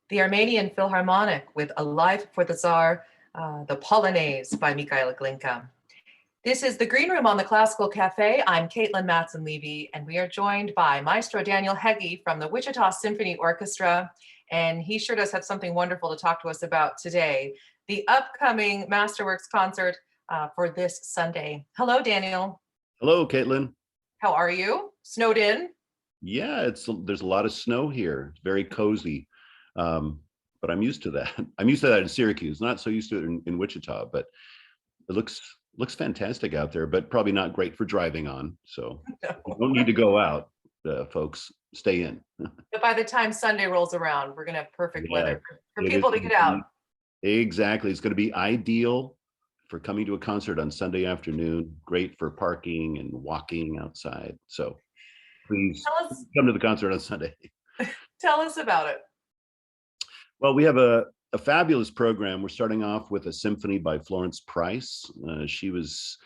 the Armenian Philharmonic with Alive for the Tsar, the Polonaise by Mikhail Glinka. This is the Green Room on the Classical Cafe. I'm Katelyn Matson-Levy, and we are joined by Maestro Daniel Hege from the Wichita Symphony Orchestra, and he sure does have something wonderful to talk to us about today, the upcoming Masterworks concert for this Sunday. Hello, Daniel. Hello, Katelyn. How are you? Snowed in? Yeah, there's a lot of snow here. It's very cozy, but I'm used to that. I'm used to that in Syracuse. Not so used to it in Wichita, but it looks fantastic out there. But probably not great for driving on. So you don't need to go out, folks. Stay in. But by the time Sunday rolls around, we're gonna have perfect weather for people to get out. Exactly, it's going to be ideal for coming to a concert on Sunday afternoon. Great for parking and walking outside. So please come to the concert on Sunday. Tell us about it. Well, we have a fabulous program. We're starting off with a symphony by Florence Price. She was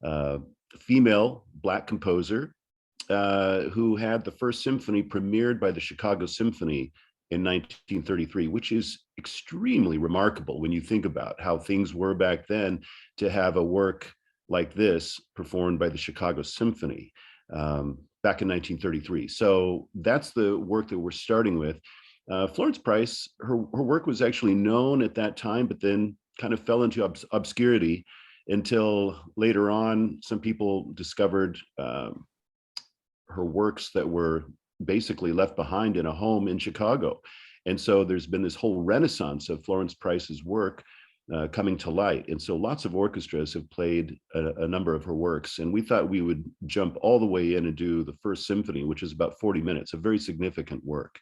a female Black composer who had the first symphony premiered by the Chicago Symphony in 1933, which is extremely remarkable when you think about how things were back then, to have a work like this performed by the Chicago Symphony back in 1933. So that's the work that we're starting with. Florence Price, her work was actually known at that time, but then kind of fell into obscurity until later on. Some people discovered her works that were basically left behind in a home in Chicago. And so there's been this whole renaissance of Florence Price's work coming to light. And so lots of orchestras have played a number of her works. And we thought we would jump all the way in and do the first symphony, which is about 40 minutes, a very significant work.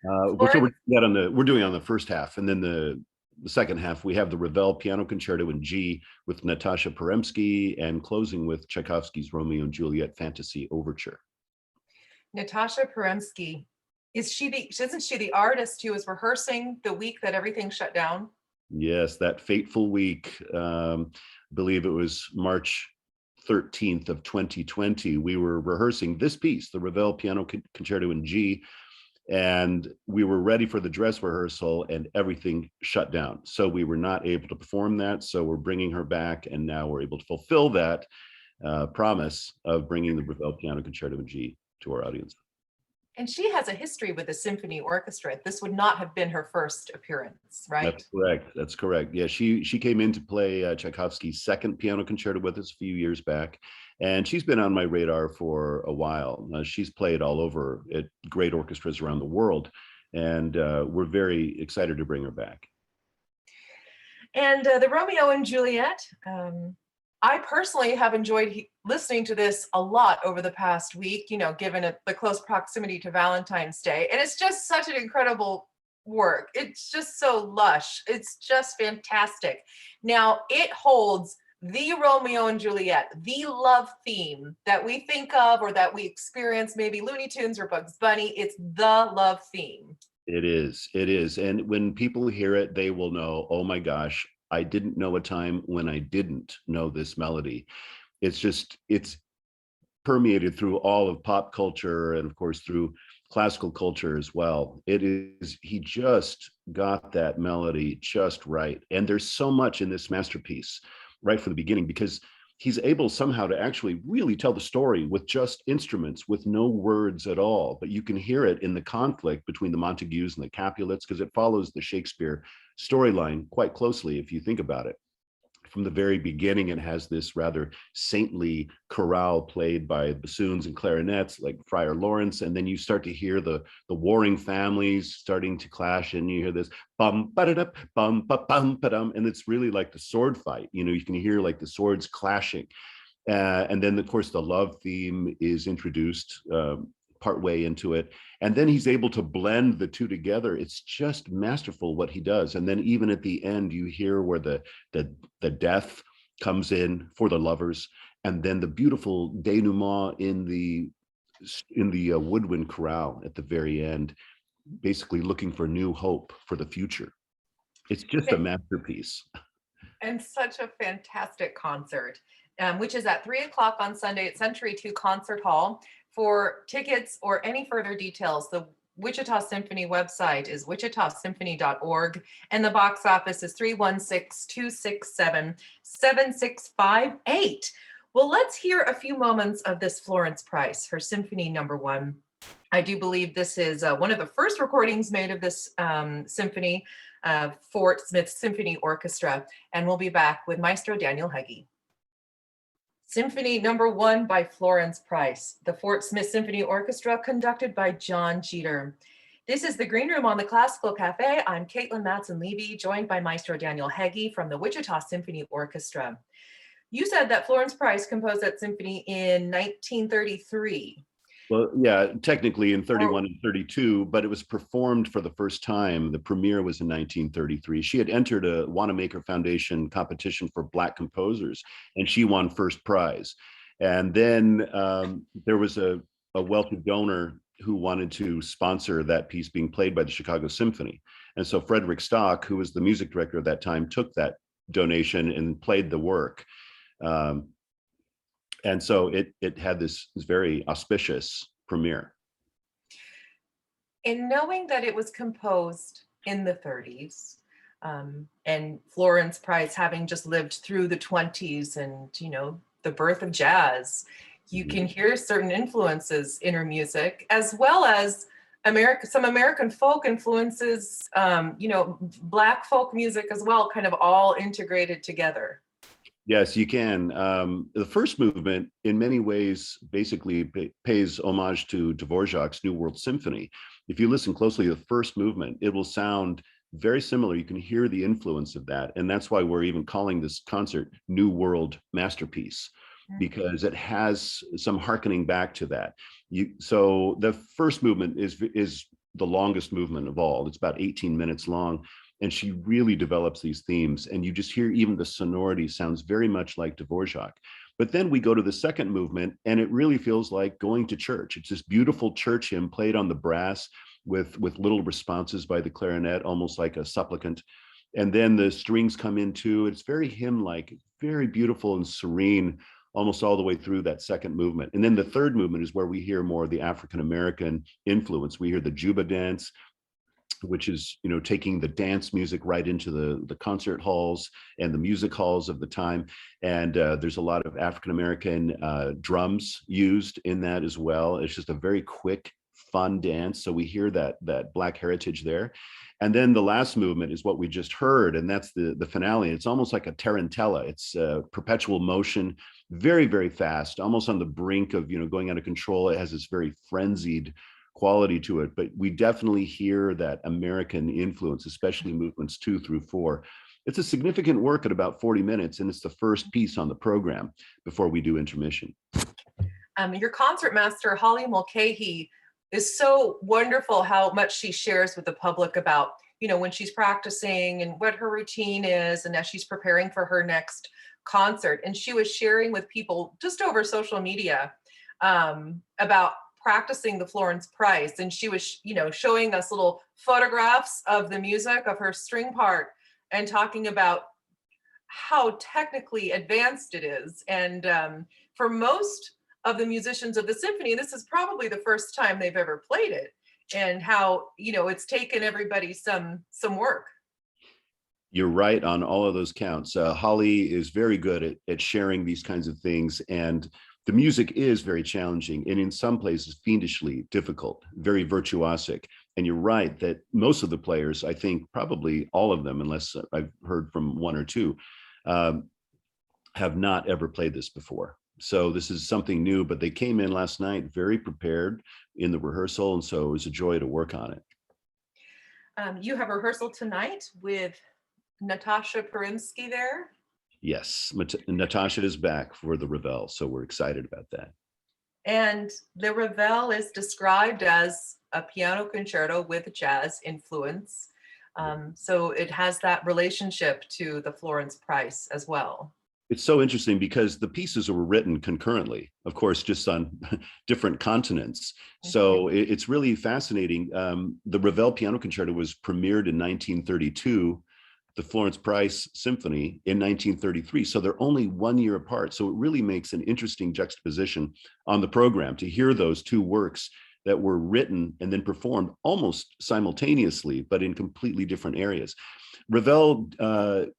So we're doing on the first half, and then the second half, we have the Revels Piano Concerto in G with Natasha Peremsky, and closing with Tchaikovsky's Romeo and Juliet Fantasy Overture. Natasha Peremsky, isn't she the artist who was rehearsing the week that everything shut down? Yes, that fateful week. I believe it was March 13th of 2020. We were rehearsing this piece, the Revels Piano Concerto in G, and we were ready for the dress rehearsal, and everything shut down. So we were not able to perform that. So we're bringing her back, and now we're able to fulfill that promise of bringing the Revels Piano Concerto in G to our audience. And she has a history with the symphony orchestra. This would not have been her first appearance, right? That's correct. Yeah, she came in to play Tchaikovsky's second piano concerto with us a few years back, and she's been on my radar for a while. She's played all over at great orchestras around the world, and we're very excited to bring her back. And the Romeo and Juliet, I personally have enjoyed listening to this a lot over the past week, given the close proximity to Valentine's Day. And it's just such an incredible work. It's just so lush. It's just fantastic. Now, it holds the Romeo and Juliet, the love theme that we think of or that we experience, maybe Looney Tunes or Bugs Bunny. It's the love theme. It is. And when people hear it, they will know, oh my gosh, I didn't know a time when I didn't know this melody. It's permeated through all of pop culture, and of course through classical culture as well. He just got that melody just right. And there's so much in this masterpiece right from the beginning, because he's able somehow to actually really tell the story with just instruments, with no words at all. But you can hear it in the conflict between the Montagues and the Capulets, because it follows the Shakespeare storyline quite closely, if you think about it. From the very beginning, it has this rather saintly chorale played by bassoons and clarinets like Friar Lawrence, and then you start to hear the warring families starting to clash, and you hear this bum ba-da-da, bum ba-bum ba-dum, and it's really like the sword fight. You can hear like the swords clashing, and then of course the love theme is introduced partway into it, and then he's able to blend the two together. It's just masterful what he does. And then even at the end, you hear where the death comes in for the lovers, and then the beautiful denouement in the woodwind chorale at the very end, basically looking for new hope for the future. It's just a masterpiece. And such a fantastic concert, which is at 3:00 on Sunday at Century 2 Concert Hall. For tickets or any further details, the Wichita Symphony website is wichitasymphony.org, and the box office is 316-267-7658. Well, let's hear a few moments of this Florence Price, her Symphony Number 1. I do believe this is one of the first recordings made of this symphony, Fort Smith Symphony Orchestra, and we'll be back with Maestro Daniel Hege. Symphony Number 1 by Florence Price, the Fort Smith Symphony Orchestra, conducted by John Jeter. This is the Green Room on the Classical Cafe. I'm Katelyn Matson-Levy, joined by Maestro Daniel Hege from the Wichita Symphony Orchestra. You said that Florence Price composed that symphony in 1933. Well, yeah, technically in 31 and 32, but it was performed for the first time. The premiere was in 1933. She had entered a Wanamaker Foundation competition for Black composers, and she won first prize. And then there was a wealthy donor who wanted to sponsor that piece being played by the Chicago Symphony. And so Frederick Stock, who was the music director at that time, took that donation and played the work. And so it had this very auspicious premiere. In knowing that it was composed in the 30s, and Florence Price having just lived through the 20s and, the birth of jazz, you can hear certain influences in her music, as well as some American folk influences, Black folk music as well, kind of all integrated together. Yes, you can. The first movement, in many ways, basically pays homage to Dvorak's New World Symphony. If you listen closely to the first movement, it will sound very similar. You can hear the influence of that. And that's why we're even calling this concert New World Masterpiece, because it has some hearkening back to that. So the first movement is the longest movement of all. It's about 18 minutes long. And she really develops these themes, and you just hear even the sonority sounds very much like Dvorak. But then we go to the second movement, and it really feels like going to church. It's this beautiful church hymn played on the brass with little responses by the clarinet, almost like a supplicant. And then the strings come in too. It's very hymn-like, very beautiful and serene, almost all the way through that second movement. And then the third movement is where we hear more of the African-American influence. We hear the Juba Dance, which is, taking the dance music right into the concert halls and the music halls of the time. And there's a lot of African-American drums used in that as well. It's just a very quick, fun dance. So we hear that Black heritage there. And then the last movement is what we just heard, and that's the finale. It's almost like a tarantella. It's perpetual motion, very, very fast, almost on the brink of, going out of control. It has this very frenzied quality to it, but we definitely hear that American influence, especially movements 2 through 4. It's a significant work at about 40 minutes, and it's the first piece on the program before we do intermission. Your concertmaster, Holly Mulcahy, is so wonderful how much she shares with the public about, when she's practicing and what her routine is, and as she's preparing for her next concert. And she was sharing with people just over social media about practicing the Florence Price, and she was showing us little photographs of the music of her string part and talking about how technically advanced it is. And for most of the musicians of the symphony, this is probably the first time they've ever played it, and how it's taken everybody some work. You're right on all of those counts. Holly is very good at sharing these kinds of things, and the music is very challenging, and in some places fiendishly difficult, very virtuosic. And you're right that most of the players, I think probably all of them, unless I've heard from one or two, have not ever played this before. So this is something new, but they came in last night very prepared in the rehearsal, and so it was a joy to work on it. You have rehearsal tonight with Natasha Perimsky there. Yes, Natasha is back for the Revels, so we're excited about that. And the Revels is described as a piano concerto with jazz influence. So it has that relationship to the Florence Price as well. It's so interesting because the pieces were written concurrently, of course, just on different continents. So it's really fascinating. The Revels Piano Concerto was premiered in 1932. The Florence Price Symphony in 1933. So they're only 1 year apart. So it really makes an interesting juxtaposition on the program to hear those two works that were written and then performed almost simultaneously, but in completely different areas. Ravel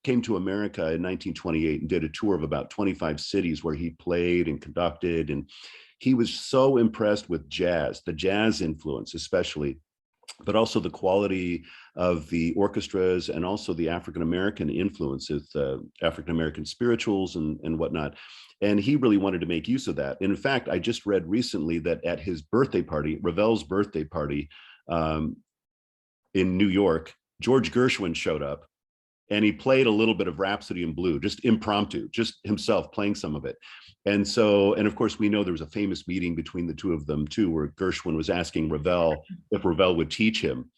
came to America in 1928 and did a tour of about 25 cities where he played and conducted. And he was so impressed with jazz, the jazz influence especially, but also the quality of the orchestras and also the African-American influences, African-American spirituals and whatnot. And he really wanted to make use of that. And in fact, I just read recently that at his birthday party, Ravel's birthday party in New York, George Gershwin showed up and he played a little bit of Rhapsody in Blue, just impromptu, just himself playing some of it. And so, and of course, we know there was a famous meeting between the two of them too, where Gershwin was asking Ravel if Ravel would teach him.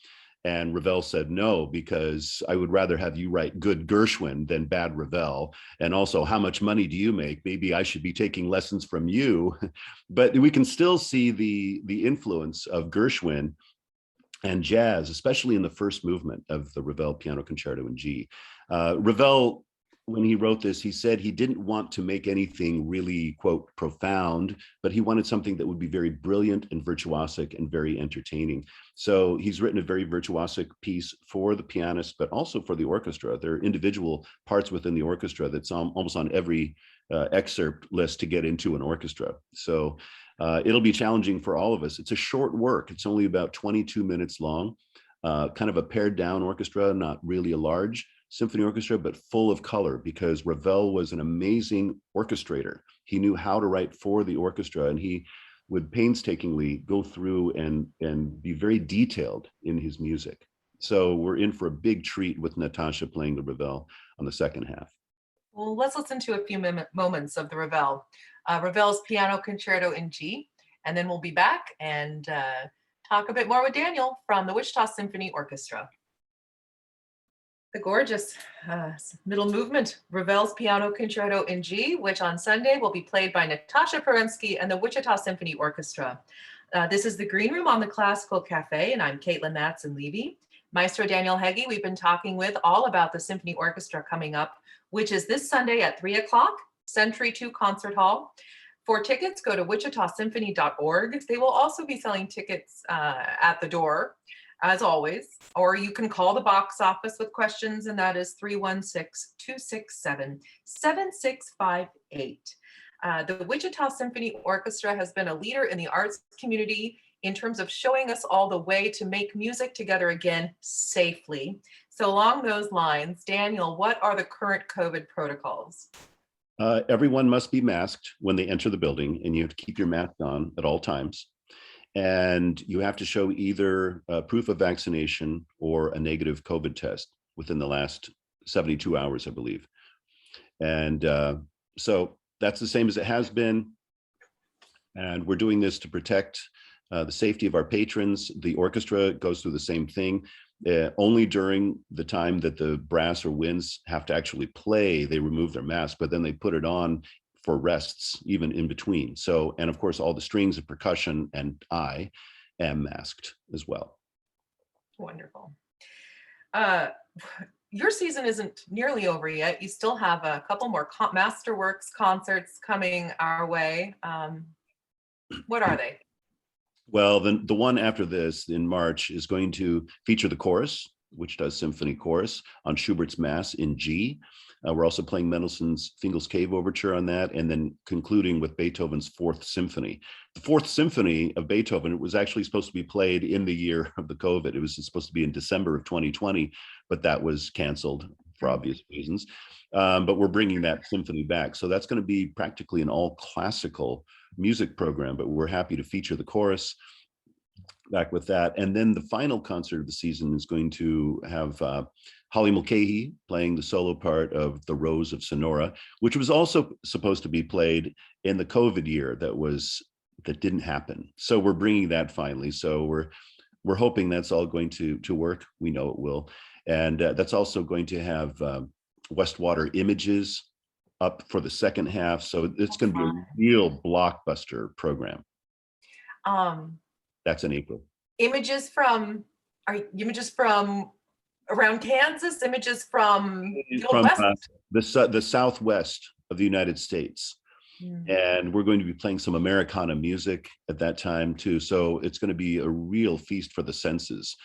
And Ravel said, no, because I would rather have you write good Gershwin than bad Ravel. And also, how much money do you make? Maybe I should be taking lessons from you. But we can still see the influence of Gershwin and jazz, especially in the first movement of the Ravel Piano Concerto in G. Ravel, when he wrote this, he said he didn't want to make anything really, quote, profound, but he wanted something that would be very brilliant and virtuosic and very entertaining. So he's written a very virtuosic piece for the pianist, but also for the orchestra. There are individual parts within the orchestra that's almost on every excerpt list to get into an orchestra. So it'll be challenging for all of us. It's a short work. It's only about 22 minutes long, kind of a pared down orchestra, not really a large symphony orchestra, but full of color, because Ravel was an amazing orchestrator. He knew how to write for the orchestra, and he would painstakingly go through and be very detailed in his music. So we're in for a big treat with Natasha playing the Ravel on the second half. Well, let's listen to a few moments of the Ravel. Ravel's Piano Concerto in G, and then we'll be back and talk a bit more with Daniel from the Wichita Symphony Orchestra. The gorgeous middle movement, Ravel's Piano Concerto in G, which on Sunday will be played by Natasha Perensky and the Wichita Symphony Orchestra. This is the Green Room on the Classical Cafe, and I'm Katelyn Matson-Levy. Maestro Daniel Hege, we've been talking with all about the Symphony Orchestra coming up, which is this Sunday at 3 o'clock, Century 2 Concert Hall. For tickets, go to wichitasymphony.org. They will also be selling tickets at the door, as always, or you can call the box office with questions, and that is 316-267-7658. The Wichita Symphony Orchestra has been a leader in the arts community in terms of showing us all the way to make music together again safely. So along those lines, Daniel, what are the current COVID protocols? Everyone must be masked when they enter the building, and you have to keep your mask on at all times. And you have to show either proof of vaccination or a negative COVID test within the last 72 hours, I believe. And so that's the same as it has been. And we're doing this to protect the safety of our patrons. The orchestra goes through the same thing. Only during the time that the brass or winds have to actually play, they remove their mask, but then they put it on for rests, even in between. So, and of course, all the strings and percussion, and I am masked as well. Wonderful. Your season isn't nearly over yet. You still have a couple more Masterworks concerts coming our way. What are they? Well, the one after this in March is going to feature the chorus, which does Symphony Chorus on Schubert's Mass in G. We're also playing Mendelssohn's Fingal's Cave Overture on that, and then concluding with Beethoven's Fourth Symphony. The Fourth Symphony of Beethoven, it was actually supposed to be played in the year of the COVID. It was supposed to be in December of 2020, but that was canceled for obvious reasons. But we're bringing that symphony back. So that's going to be practically an all classical music program, but we're happy to feature the chorus back with that. And then the final concert of the season is going to have Holly Mulcahy playing the solo part of The Rose of Sonora, which was also supposed to be played in the COVID year that didn't happen. So we're bringing that finally. So we're hoping that's all going to work. We know it will. And that's also going to have Westwater Images up for the second half. So it's going to be a real blockbuster program. That's in April. Images from around Kansas? Images from the West? The Southwest of the United States. And we're going to be playing some Americana music at that time too. So it's going to be a real feast for the senses.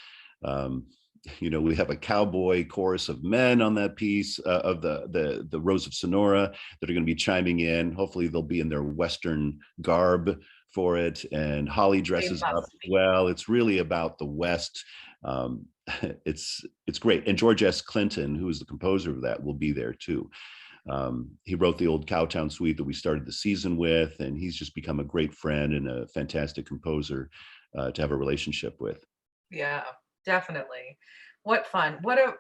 We have a cowboy chorus of men on that piece of the Rose of Sonora that are going to be chiming in. Hopefully they'll be in their Western garb for it, and Holly dresses up well. It's really about the West. It's great. And George S. Clinton, who is the composer of that, will be there too. He wrote the old Cowtown Suite that we started the season with, and he's just become a great friend and a fantastic composer to have a relationship with. Yeah, definitely. What fun. What a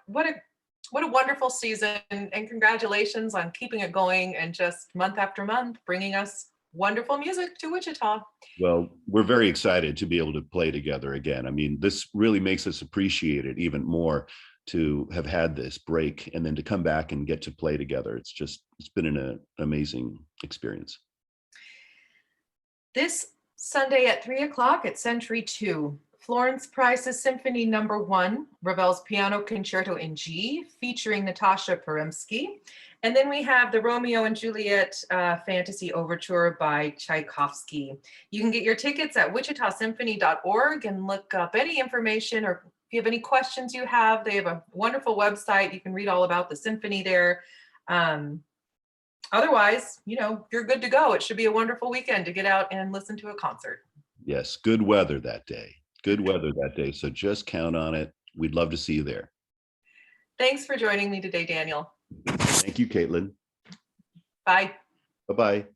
wonderful season, and congratulations on keeping it going and just month after month bringing us wonderful music to Wichita. Well, we're very excited to be able to play together again. I mean, this really makes us appreciate it even more to have had this break and then to come back and get to play together. It's been an amazing experience. This Sunday at 3:00 at Century 2, Florence Price's Symphony No. 1, Revels Piano Concerto in G, featuring Natasha Perimsky. And then we have the Romeo and Juliet Fantasy Overture by Tchaikovsky. You can get your tickets at wichitasymphony.org and look up any information, or if you have any questions you have, they have a wonderful website. You can read all about the symphony there. Otherwise, you're good to go. It should be a wonderful weekend to get out and listen to a concert. Yes, good weather that day. Good weather that day. So just count on it. We'd love to see you there. Thanks for joining me today, Daniel. Thank you, Katelyn. Bye. Bye-bye.